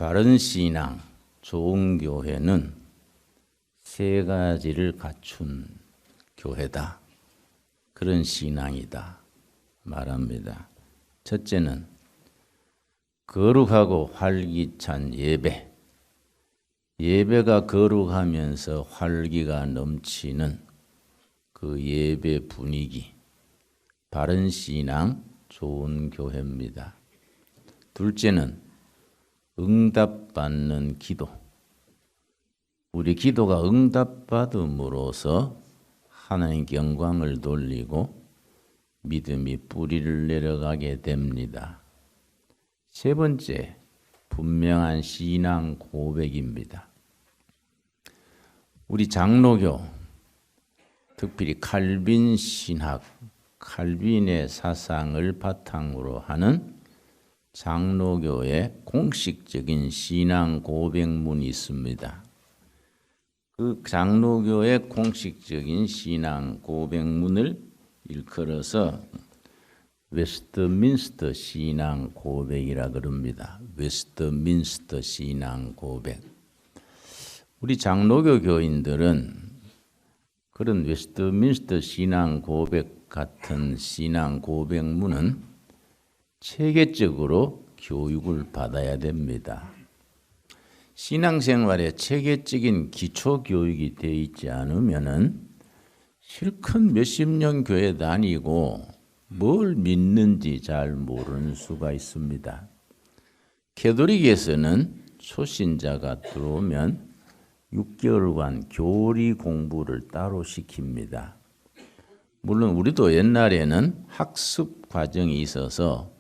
바른 신앙, 좋은 교회는 세 가지를 갖춘 교회다. 그런 신앙이다 말합니다. 첫째는 거룩하고 활기찬 예배. 예배가 거룩하면서 활기가 넘치는 그 예배 분위기. 바른 신앙, 좋은 교회입니다. 둘째는 응답받는 기도. 우리 기도가 응답받음으로써 하나님께 영광을 돌리고 믿음이 뿌리를 내려가게 됩니다. 세 번째, 분명한 신앙 고백입니다. 우리 장로교, 특별히 칼빈 신학, 칼빈의 사상을 바탕으로 하는 장로교의 공식적인 신앙 고백문이 있습니다. 그 장로교의 공식적인 신앙 고백문을 일컬어서 웨스트민스터 신앙 고백이라 그럽니다. 웨스트민스터 신앙 고백. 우리 장로교 교인들은 그런 웨스트민스터 신앙 고백 같은 신앙 고백문은 체계적으로 교육을 받아야 됩니다. 신앙생활에 체계적인 기초 교육이 되어 있지 않으면은 실컷 몇십 년 교회 다니고 뭘 믿는지 잘 모르는 수가 있습니다. 캐톨릭에서는 초신자가 들어오면 6개월간 교리 공부를 따로 시킵니다. 물론 우리도 옛날에는 학습 과정이 있어서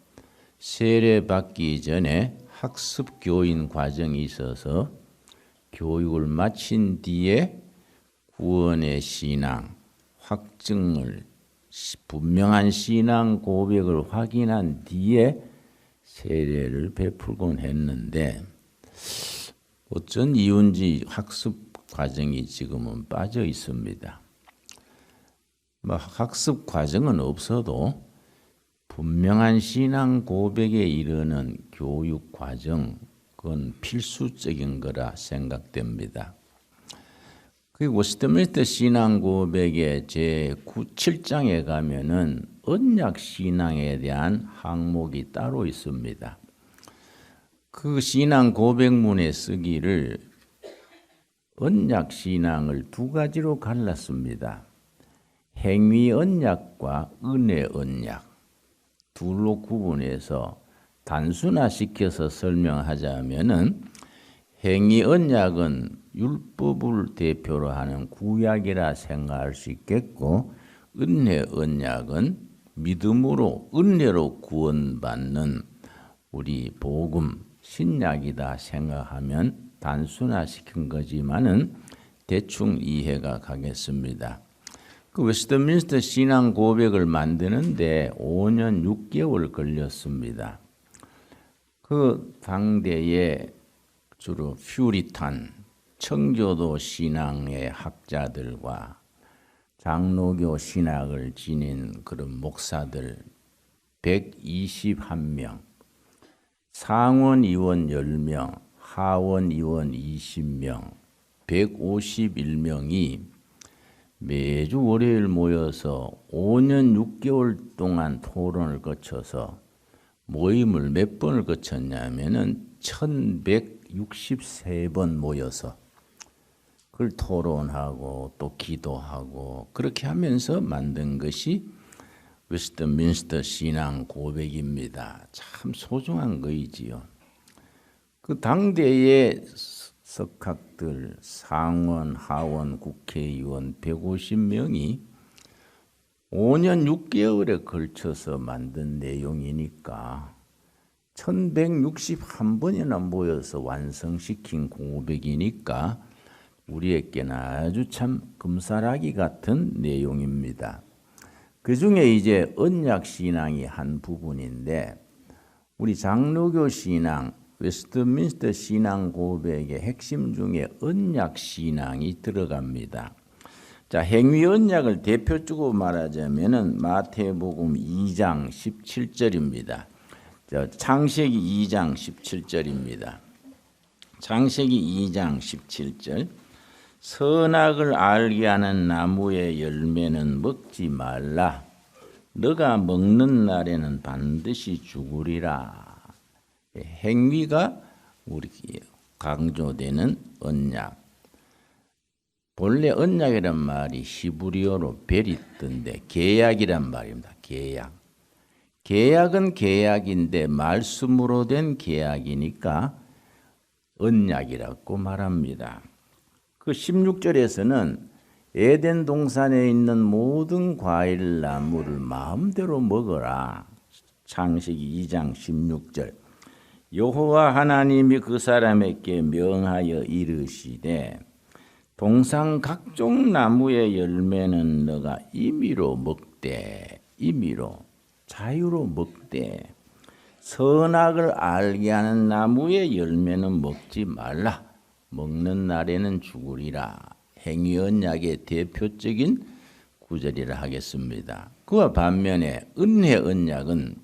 세례 받기 전에 학습 교인 과정이 있어서 교육을 마친 뒤에 구원의 신앙, 확증을 분명한 신앙 고백을 확인한 뒤에 세례를 베풀곤 했는데 어쩐 이유인지 학습 과정이 지금은 빠져 있습니다. 학습 과정은 없어도 분명한 신앙 고백에 이르는 교육 과정, 그건 필수적인 거라 생각됩니다. 그리고 웨스트민스터 신앙 고백의 제7장에 가면은 언약 신앙에 대한 항목이 따로 있습니다. 그 신앙 고백문에 쓰기를 언약 신앙을 두 가지로 갈랐습니다. 행위 언약과 은혜 언약. 둘로 구분해서 단순화시켜서 설명하자면은 행위 언약은 율법을 대표로 하는 구약이라 생각할 수 있겠고 은혜 언약은 믿음으로 은혜로 구원받는 우리 복음 신약이다 생각하면 단순화시킨 거지만은 대충 이해가 가겠습니다. 그 웨스트민스터 신앙 고백을 만드는데 5년 6개월 걸렸습니다. 그 당대에 주로 퓨리탄, 청교도 신앙의 학자들과 장로교 신학을 지닌 그런 목사들 121명, 상원 의원 10명, 하원 의원 20명, 151명이 매주 월요일 모여서 5년 6개월 동안 토론을 거쳐서 모임을 몇 번을 거쳤냐면은 1163번 모여서 그걸 토론하고 또 기도하고 그렇게 하면서 만든 것이 웨스트민스터 신앙 고백입니다. 참 소중한 거이지요. 그 당대의 석학들, 상원, 하원, 국회의원 150명이 5년 6개월에 걸쳐서 만든 내용이니까 1161번이나 모여서 완성시킨 고백이니까 우리에게는 아주 참 금사라기 같은 내용입니다. 그 중에 이제 언약 신앙이 한 부분인데 우리 장로교 신앙, 웨스트민스터 신앙 고백의 핵심 중에 언약 신앙이 들어갑니다. 자, 행위 언약을 대표적으로 말하자면은 마태복음 2장 17절입니다. 창세기 2장 17절입니다. 창세기 2장 17절 선악을 알게 하는 나무의 열매는 먹지 말라. 너가 먹는 날에는 반드시 죽으리라. 행위가 우리 강조되는 언약. 본래 언약이란 말이 히브리어로 베리트인데 계약이란 말입니다. 계약. 계약은 계약인데 말씀으로 된 계약이니까 언약이라고 말합니다. 그 16절에서는 에덴 동산에 있는 모든 과일 나무를 마음대로 먹어라. 창세기 2장 16절. 여호와 하나님이 그 사람에게 명하여 이르시되 동산 각종 나무의 열매는 너가 임의로 먹되 임의로 자유로 먹되 선악을 알게 하는 나무의 열매는 먹지 말라. 먹는 날에는 죽으리라. 행위 언약의 대표적인 구절이라 하겠습니다. 그와 반면에 은혜 언약은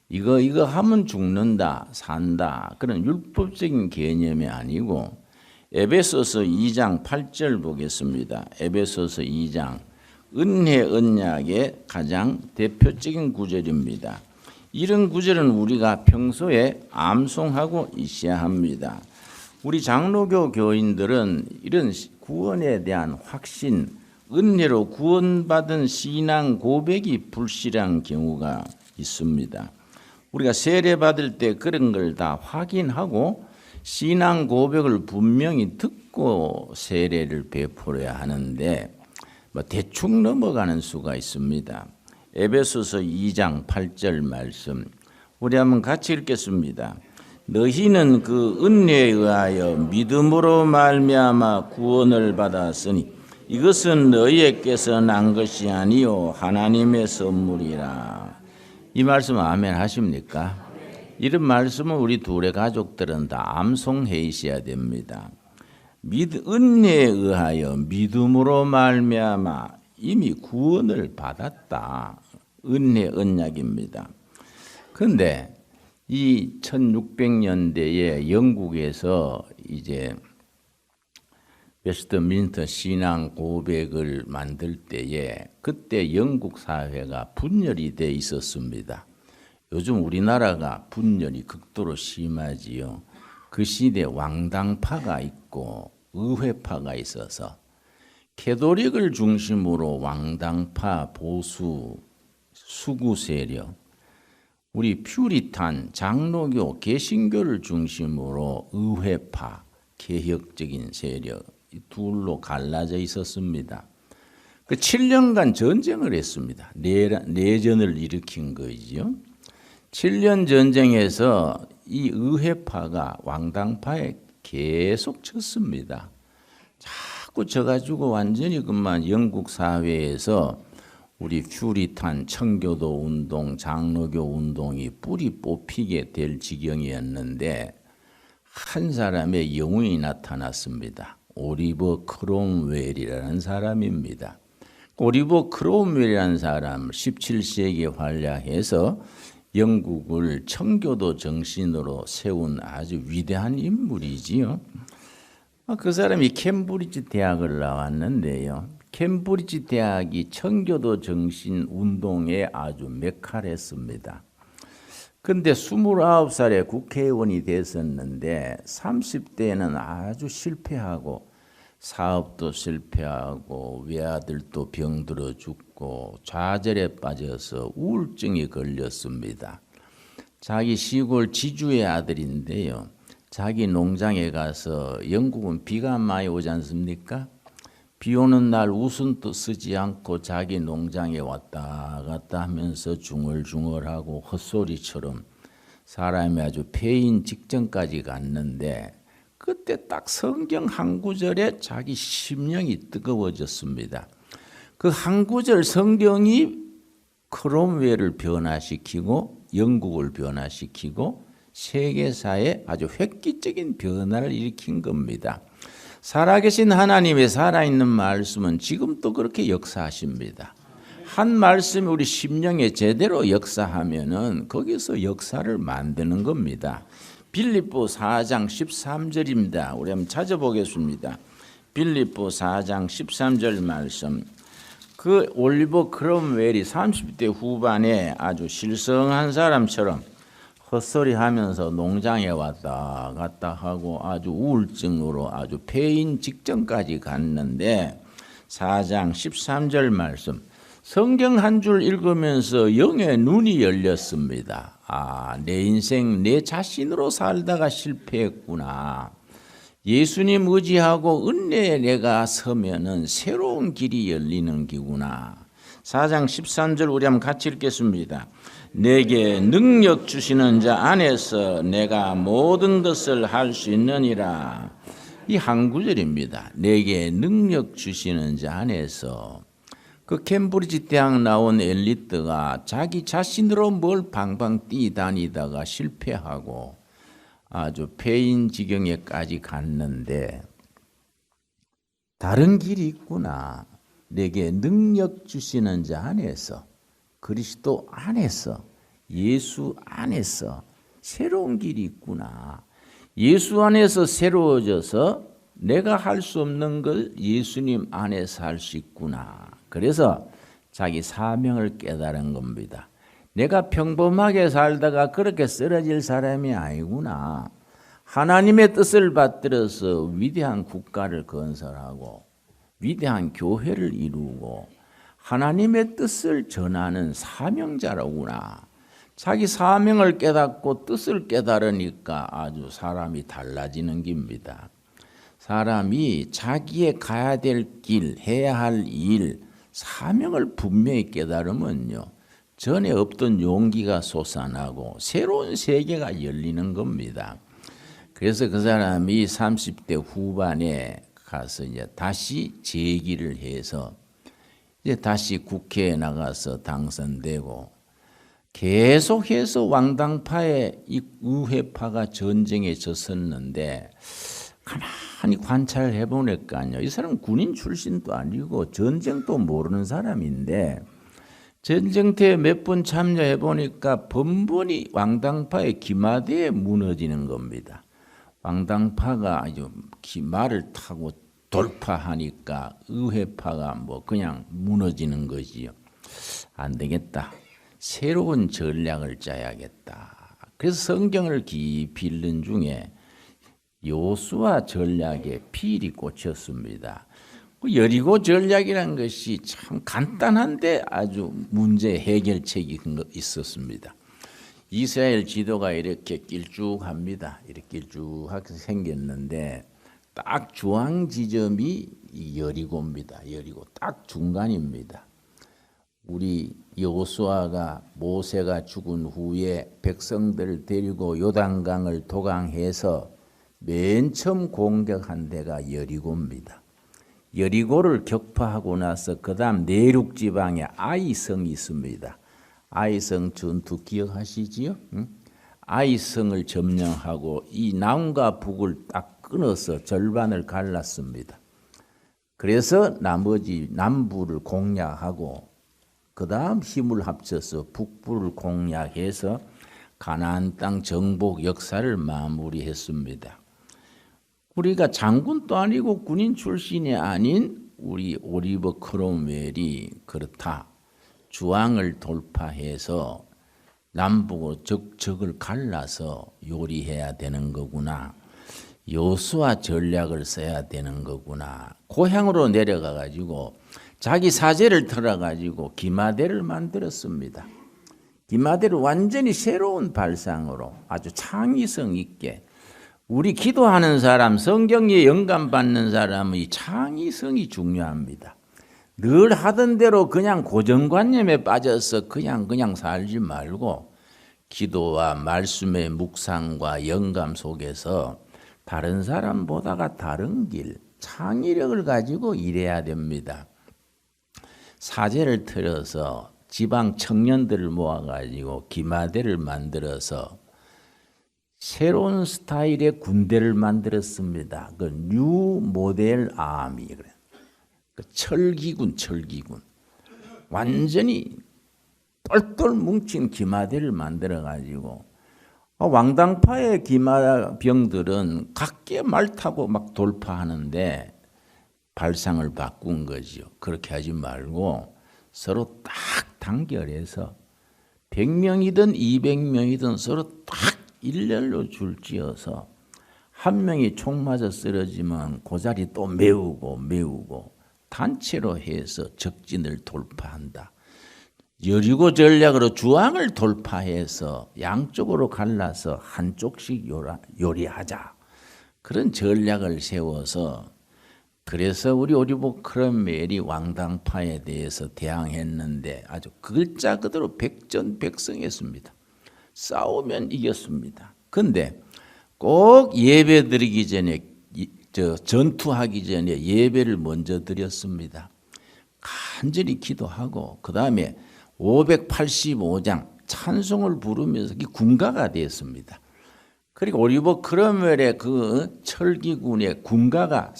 이거 하면 죽는다, 산다 그런 율법적인 개념이 아니고 에베소서 2장 8절 보겠습니다. 에베소서 2장 은혜 언약의 가장 대표적인 구절입니다. 이런 구절은 우리가 평소에 암송하고 있어야 합니다. 우리 장로교 교인들은 이런 구원에 대한 확신, 은혜로 구원받은 신앙 고백이 불실한 경우가 있습니다. 우리가 세례받을 때 그런 걸 다 확인하고 신앙 고백을 분명히 듣고 세례를 베풀어야 하는데 대충 넘어가는 수가 있습니다. 에베소서 2장 8절 말씀 우리 한번 같이 읽겠습니다. 너희는 그 은혜에 의하여 믿음으로 말미암아 구원을 받았으니 이것은 너희에게서 난 것이 아니요 하나님의 선물이라. 이 말씀 아멘 하십니까? 이런 말씀은 우리 둘의 가족들은 다 암송해 있어야 됩니다. 은혜에 의하여 믿음으로 말미암아 이미 구원을 받았다. 은혜 언약입니다. 그런데 이 1600년대에 영국에서 이제 웨스트민스터 신앙 고백을 만들 때에 그때 영국 사회가 분열이 돼 있었습니다. 요즘 우리나라가 분열이 극도로 심하지요. 그 시대 왕당파가 있고 의회파가 있어서 캐톨릭을 중심으로 왕당파, 보수, 수구 세력, 우리 퓨리탄, 장로교, 개신교를 중심으로 의회파, 개혁적인 세력 이 둘로 갈라져 있었습니다. 그 7년간 전쟁을 했습니다. 내전을 일으킨 거지요. 7년 전쟁에서 이 의회파가 왕당파에 계속 쳤습니다. 자꾸 져가지고 완전히 그만 영국 사회에서 우리 퓨리탄 청교도 운동, 장로교 운동이 뿌리 뽑히게 될 지경이었는데 한 사람의 영웅이 나타났습니다. 오리버 크롬웰이라는 사람입니다. 오리버 크롬웰이라는 사람 17세기에 활약해서 영국을 청교도 정신으로 세운 아주 위대한 인물이지요. 그 사람이 캠브리지 대학을 나왔는데요. 캠브리지 대학이 청교도 정신 운동에 아주 메카랬습니다. 그런데 29살에 국회의원이 됐었는데 30대에는 아주 실패하고 사업도 실패하고 외아들도 병들어 죽고 좌절에 빠져서 우울증이 걸렸습니다. 자기 시골 지주의 아들인데요. 자기 농장에 가서 영국은 비가 많이 오지 않습니까? 비 오는 날 웃음도 쓰지 않고 자기 농장에 왔다 갔다 하면서 중얼중얼하고 헛소리처럼 사람이 아주 폐인 직전까지 갔는데 그때 딱 성경 한 구절에 자기 심령이 뜨거워졌습니다. 그 한 구절 성경이 크롬웰을 변화시키고 영국을 변화시키고 세계사에 아주 획기적인 변화를 일으킨 겁니다. 살아계신 하나님의 살아있는 말씀은 지금도 그렇게 역사하십니다. 한 말씀이 우리 심령에 제대로 역사하면은 거기서 역사를 만드는 겁니다. 빌립보 4장 13절입니다. 우리 한번 찾아보겠습니다. 빌립보 4장 13절 말씀. 그 올리버 크롬웰이 30대 후반에 아주 실성한 사람처럼 헛소리하면서 농장에 왔다 갔다 하고 아주 우울증으로 아주 폐인 직전까지 갔는데 4장 13절 말씀. 성경 한 줄 읽으면서 영의 눈이 열렸습니다. 내 인생 내 자신으로 살다가 실패했구나. 예수님 의지하고 은혜에 내가 서면은 새로운 길이 열리는 기구나. 4장 13절 우리 한번 같이 읽겠습니다. 내게 능력 주시는 자 안에서 내가 모든 것을 할 수 있느니라. 이 한 구절입니다. 내게 능력 주시는 자 안에서. 그 캠브리지 대학 나온 엘리트가 자기 자신으로 뭘 방방 뛰다니다가 실패하고 아주 폐인 지경에까지 갔는데 다른 길이 있구나. 내게 능력 주시는 자 안에서, 그리스도 안에서, 예수 안에서 새로운 길이 있구나. 예수 안에서 새로워져서 내가 할 수 없는 걸 예수님 안에서 할 수 있구나. 그래서 자기 사명을 깨달은 겁니다. 내가 평범하게 살다가 그렇게 쓰러질 사람이 아니구나. 하나님의 뜻을 받들어서 위대한 국가를 건설하고 위대한 교회를 이루고 하나님의 뜻을 전하는 사명자로구나. 자기 사명을 깨닫고 뜻을 깨달으니까 아주 사람이 달라지는 겁니다. 사람이 자기의 가야 될 길, 해야 할 일, 사명을 분명히 깨달으면요, 전에 없던 용기가 솟아나고 새로운 세계가 열리는 겁니다. 그래서 그 사람이 30대 후반에 가서 이제 다시 재기를 해서 이제 다시 국회에 나가서 당선되고 계속해서 왕당파의 이 우회파가 전쟁에 졌었는데 가만히 관찰해 보니까요, 이 사람 군인 출신도 아니고 전쟁도 모르는 사람인데 전쟁터에 몇 번 참여해 보니까 번번이 왕당파의 기마대에 무너지는 겁니다. 왕당파가 아주 기마를 타고 돌파하니까 의회파가 뭐 그냥 무너지는 거지요. 안 되겠다. 새로운 전략을 짜야겠다. 그래서 성경을 깊이 읽는 중에 요수아 전략에 필이 꽂혔습니다. 여리고 전략이라는 것이 참 간단한데 아주 문제 해결책이 있었습니다. 이스라엘 지도가 이렇게 길쭉합니다. 이렇게 길쭉하게 생겼는데 딱 중앙 지점이 여리고입니다. 여리고 딱 중간입니다. 우리 여호수아가 모세가 죽은 후에 백성들을 데리고 요단강을 도강해서 맨 처음 공격한 데가 여리고입니다. 여리고를 격파하고 나서 그 다음 내륙 지방에 아이성이 있습니다. 아이성 전투 기억하시지요? 아이성을 점령하고 이 남과 북을 딱 끊어서 절반을 갈랐습니다. 그래서 나머지 남부를 공략하고 그 다음 힘을 합쳐서 북부를 공략해서 가나안 땅 정복 역사를 마무리했습니다. 우리가 장군도 아니고 군인 출신이 아닌 우리 올리버 크롬웰이 그렇다. 주황을 돌파해서 남북으로 적을 갈라서 요리해야 되는 거구나. 요수아 전략을 써야 되는 거구나. 고향으로 내려가 가지고 자기 사제를 털어 가지고 기마대를 만들었습니다. 기마대를 완전히 새로운 발상으로 아주 창의성 있게, 우리 기도하는 사람, 성경에 영감 받는 사람의 창의성이 중요합니다. 늘 하던 대로 그냥 고정관념에 빠져서 그냥 살지 말고 기도와 말씀의 묵상과 영감 속에서 다른 사람보다가 다른 길, 창의력을 가지고 일해야 됩니다. 사제를 틀어서 지방 청년들을 모아가지고 기마대를 만들어서 새로운 스타일의 군대를 만들었습니다. 그 뉴 모델 아미, 그 철기군. 완전히 똘똘 뭉친 기마대를 만들어가지고 왕당파의 기마병들은 각계 말 타고 막 돌파하는데 발상을 바꾼 거지요. 그렇게 하지 말고 서로 딱 단결해서 100명이든 200명이든 서로 딱 일렬로 줄지어서 한 명이 총 맞아 쓰러지면 그 자리 또 메우고 단체로 해서 적진을 돌파한다. 여리고 전략으로 주황을 돌파해서 양쪽으로 갈라서 한쪽씩 요리하자. 그런 전략을 세워서 그래서 우리 오리복 크롬웰이 왕당파에 대해서 대항했는데 아주 글자 그대로 백전백승했습니다. 싸우면 이겼습니다. 근데 꼭 예배 드리기 전에 전투하기 전에 예배를 먼저 드렸습니다. 간절히 기도하고 그 다음에 585장 찬송을 부르면서 군가가 되었습니다. 그리고 오리복 크롬웰의 그 철기군의 군가가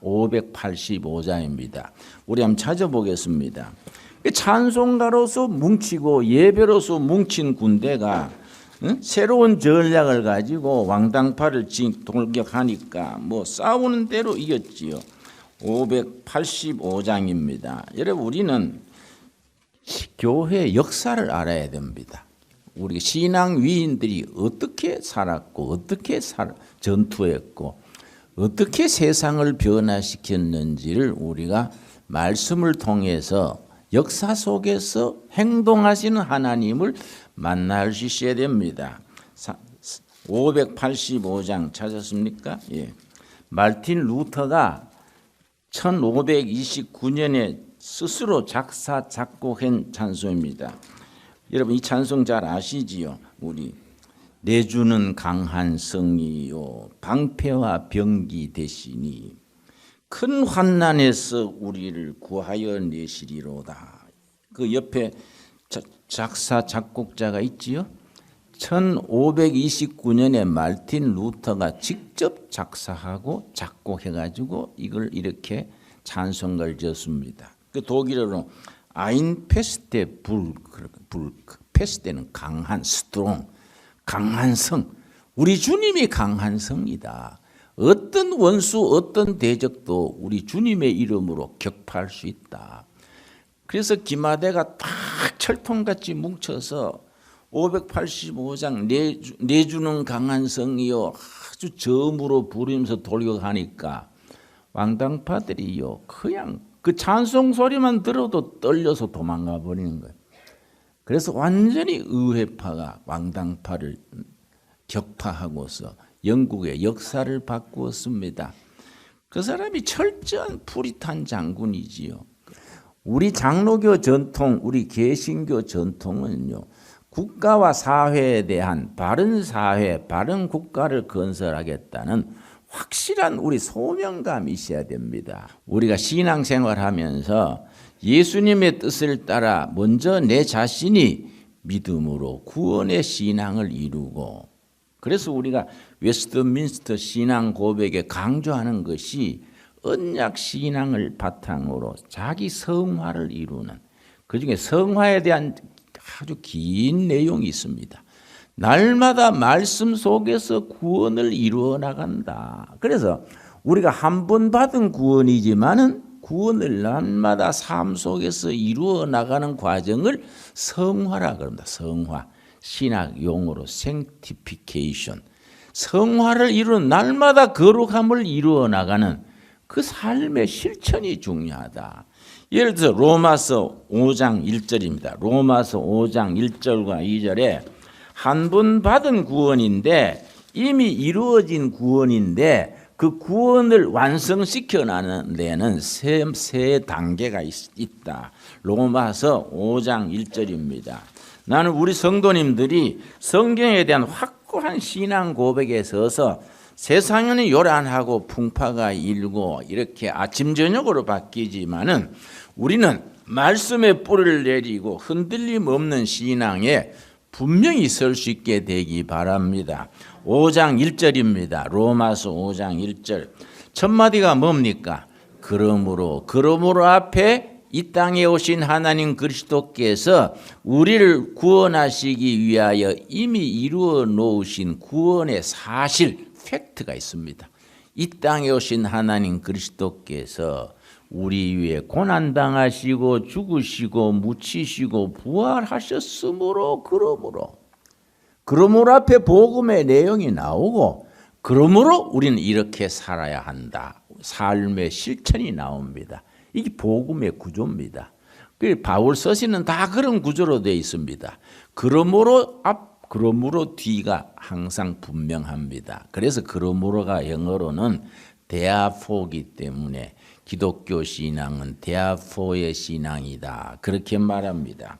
585장입니다. 우리 한번 찾아보겠습니다. 찬송가로서 뭉치고 예배로서 뭉친 군대가 새로운 전략을 가지고 왕당파를 돌격하니까 뭐 싸우는 대로 이겼지요. 585장입니다. 여러분 우리는 교회 역사를 알아야 됩니다. 우리 신앙 위인들이 어떻게 살았고 어떻게 전투했고 어떻게 세상을 변화시켰는지를 우리가 말씀을 통해서 역사 속에서 행동하시는 하나님을 만날 수 있어야 됩니다. 585장 찾았습니까? 예. 마르틴 루터가 1529년에 스스로 작사 작곡한 찬송입니다. 여러분 이 찬송 잘 아시지요? 우리 내주는 강한 성이요 방패와 병기 대신이 큰 환난에서 우리를 구하여 내시리로다. 그 옆에 작사 작곡자가 있지요. 1529년에 마르틴 루터가 직접 작사하고 작곡해가지고 이걸 이렇게 찬송가를 지었습니다. 그 독일어로 아인페스테 페스테는 강한 스트롱, 강한 성. 우리 주님이 강한 성이다. 어떤 원수, 어떤 대적도 우리 주님의 이름으로 격파할 수 있다. 그래서 기마대가 딱 철통같이 뭉쳐서 585장 내주는 강한 성이요 아주 저음으로 부르면서 돌격하니까 왕당파들이요 그냥 그 찬송 소리만 들어도 떨려서 도망가 버리는 거예요. 그래서 완전히 의회파가 왕당파를 격파하고서 영국의 역사를 바꾸었습니다. 그 사람이 철저한 프리탄 장군이지요. 우리 장로교 전통, 우리 개신교 전통은요, 국가와 사회에 대한 바른 사회, 바른 국가를 건설하겠다는 확실한 우리 소명감이 있어야 됩니다. 우리가 신앙생활하면서 예수님의 뜻을 따라 먼저 내 자신이 믿음으로 구원의 신앙을 이루고, 그래서 우리가 웨스트민스터 신앙 고백에 강조하는 것이 언약 신앙을 바탕으로 자기 성화를 이루는, 그중에 성화에 대한 아주 긴 내용이 있습니다. 날마다 말씀 속에서 구원을 이루어 나간다. 그래서 우리가 한 번 받은 구원이지만은 구원을 날마다 삶 속에서 이루어 나가는 과정을 성화라 그럽니다. 성화. 신학 용어로 sanctification. 성화를 이루는 날마다 거룩함을 이루어 나가는 그 삶의 실천이 중요하다. 예를 들어서 로마서 5장 1절입니다. 로마서 5장 1절과 2절에 한 번 받은 구원인데 이미 이루어진 구원인데 그 구원을 완성시켜 나가는 데는 세 단계가 있다. 로마서 5장 1절입니다. 나는 우리 성도님들이 성경에 대한 확고한 신앙 고백에 서서 세상에는 요란하고 풍파가 일고 이렇게 아침 저녁으로 바뀌지만은 우리는 말씀의 뿌리를 내리고 흔들림 없는 신앙에 분명히 설 수 있게 되기 바랍니다. 5장 1절입니다. 로마서 5장 1절. 첫 마디가 뭡니까? 그러므로 앞에 이 땅에 오신 하나님 그리스도께서 우리를 구원하시기 위하여 이미 이루어 놓으신 구원의 사실, 팩트가 있습니다. 이 땅에 오신 하나님 그리스도께서 우리 위해 고난당하시고 죽으시고 묻히시고 부활하셨으므로 그러므로 앞에 복음의 내용이 나오고 그러므로 우리는 이렇게 살아야 한다. 삶의 실천이 나옵니다. 이게 복음의 구조입니다. 바울 서신은 다 그런 구조로 되어 있습니다. 그러므로 앞, 그러므로 뒤가 항상 분명합니다. 그래서 그러므로가 영어로는 therefore 때문에 기독교 신앙은 therefore 신앙이다. 그렇게 말합니다.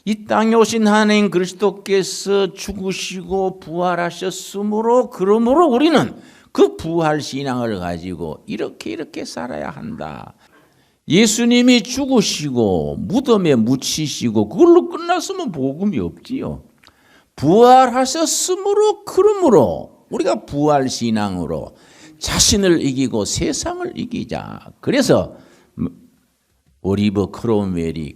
이 땅에 오신 하나님 그리스도께서 죽으시고 부활하셨으므로 그러므로 우리는 그 부활 신앙을 가지고 이렇게 살아야 한다. 예수님이 죽으시고 무덤에 묻히시고 그걸로 끝났으면 복음이 없지요. 부활하셨으므로 그러므로 우리가 부활 신앙으로 자신을 이기고 세상을 이기자. 그래서 오리버 크롬웰이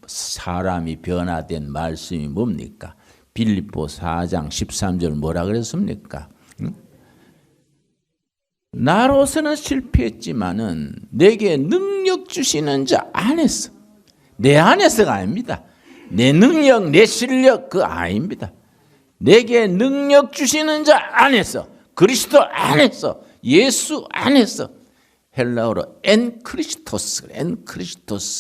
사람이 변화된 말씀이 뭡니까? 빌립보 4장 13절 뭐라 그랬습니까? 나로서는 실패했지만은 내게 능력 주시는 자 안에서, 내 안에서가 아닙니다. 내 능력, 내 실력 그거 아닙니다. 내게 능력 주시는 자 안에서, 그리스도 안에서, 예수 안에서, 헬라어로 엔 크리스토스,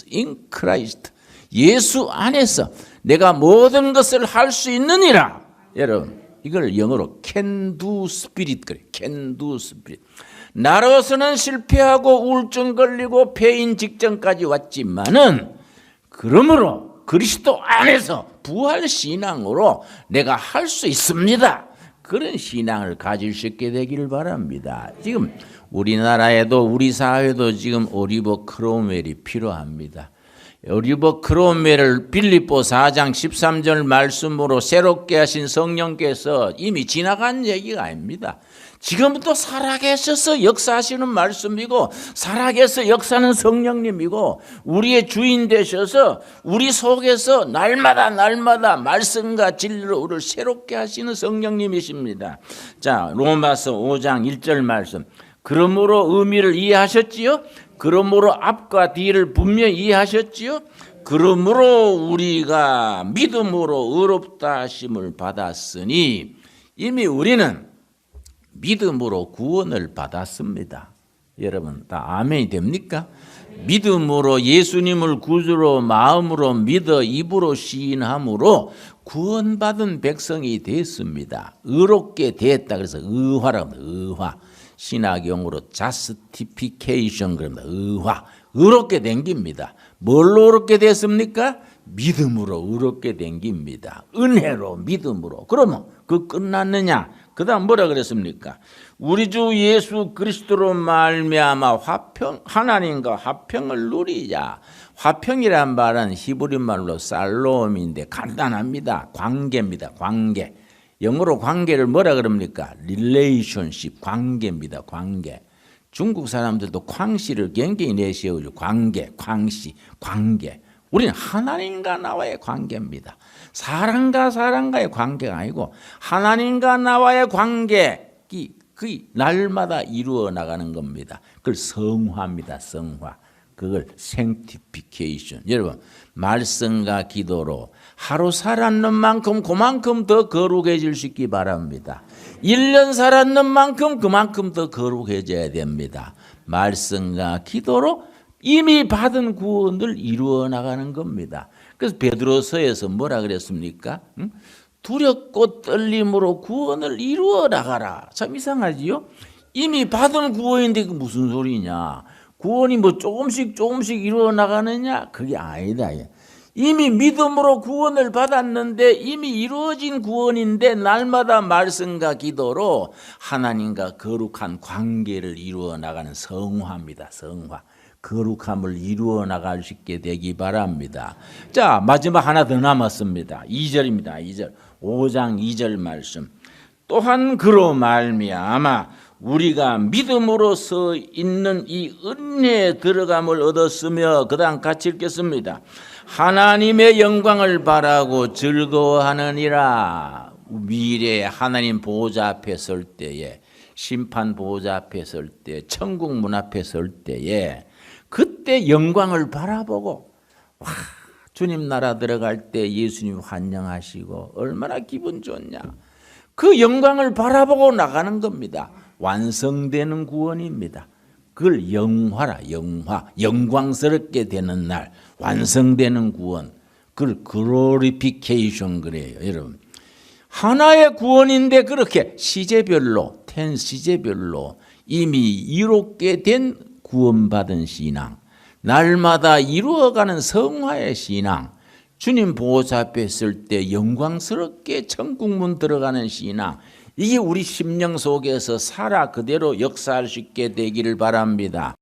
인 크라이스트, 예수 안에서 내가 모든 것을 할 수 있느니라. 여러분 이걸 영어로 can do spirit 그래. can do spirit. 나로서는 실패하고 우울증 걸리고 폐인 직전까지 왔지만은 그러므로 그리스도 안에서 부활 신앙으로 내가 할 수 있습니다. 그런 신앙을 가질 수 있게 되기를 바랍니다. 지금 우리나라에도 우리 사회도 지금 오리버 크롬웰이 필요합니다. 오리버 크롬웰을 빌립보 4장 13절 말씀으로 새롭게 하신 성령께서 이미 지나간 얘기가 아닙니다. 지금부터 살아계셔서 역사하시는 말씀이고 살아계셔서 역사하는 성령님이고 우리의 주인 되셔서 우리 속에서 날마다 말씀과 진리로 우리를 새롭게 하시는 성령님이십니다. 자, 로마서 5장 1절 말씀. 그러므로 의미를 이해하셨지요? 그러므로 앞과 뒤를 분명히 이해하셨지요? 그러므로 우리가 믿음으로 의롭다 하심을 받았으니 이미 우리는 믿음으로 구원을 받았습니다. 여러분 다 아멘이 됩니까? 믿음으로 예수님을 구주로 마음으로 믿어 입으로 시인함으로 구원받은 백성이 됐습니다. 의롭게 됐다. 그래서 의화라고 합니다. 의화. 신학용어로 justification 그럽니다. 의화. 의롭게 된 겁니다. 뭘로 의롭게 됐습니까? 믿음으로 의롭게 된 겁니다. 은혜로 믿음으로. 그러면 그 끝났느냐? 그 다음 뭐라 그랬습니까? 우리 주 예수 그리스도로 말미암아 하나님과 화평을 누리자. 화평이란 말은 히브리 말로 살롬인데 간단합니다. 관계입니다. 관계. 영어로 관계를 뭐라 그럽니까? relationship, 관계입니다. 관계. 중국 사람들도 광시를 굉장히 내세우죠. 관계, 광시, 관계. 우리는 하나님과 나와의 관계입니다. 사람과 사람과의 관계가 아니고 하나님과 나와의 관계이 날마다 이루어 나가는 겁니다. 그걸 성화입니다. 성화. 그걸 sanctification. 여러분 말씀과 기도로 하루 살았는 만큼 그만큼 더 거룩해질 수 있기 바랍니다. 1년 살았는 만큼 그만큼 더 거룩해져야 됩니다. 말씀과 기도로 이미 받은 구원을 이루어 나가는 겁니다. 그래서 베드로서에서 뭐라 그랬습니까? 두렵고 떨림으로 구원을 이루어 나가라. 참 이상하지요? 이미 받은 구원인데 그 무슨 소리냐? 구원이 뭐 조금씩 이루어 나가느냐? 그게 아니다. 이미 믿음으로 구원을 받았는데 이미 이루어진 구원인데 날마다 말씀과 기도로 하나님과 거룩한 관계를 이루어 나가는 성화입니다. 성화. 거룩함을 이루어 나갈 수 있게 되기 바랍니다. 자, 마지막 하나 더 남았습니다. 2절입니다. 2절. 5장 2절 말씀. 또한 그로 말미암아 우리가 믿음으로써 있는 이 은혜에 들어감을 얻었으며, 그 다음 같이 읽겠습니다. 하나님의 영광을 바라고 즐거워하느니라. 미래에 하나님 보호자 앞에 설 때에, 심판 보호자 앞에 설 때, 천국 문 앞에 설 때에 그때 영광을 바라보고, 와, 주님 나라 들어갈 때 예수님 환영하시고 얼마나 기분 좋냐. 그 영광을 바라보고 나가는 겁니다. 완성되는 구원입니다. 그걸 영화라, 영화, 영광스럽게 되는 날, 완성되는 구원, 그걸 글로리피케이션 그래요. 여러분, 하나의 구원인데 그렇게 시제별로, 시제별로 이미 이롭게 된 구원받은 신앙, 날마다 이루어가는 성화의 신앙, 주님 보호자 앞에 있을 때 영광스럽게 천국문 들어가는 신앙, 이게 우리 심령 속에서 살아 그대로 역사할 수 있게 되기를 바랍니다.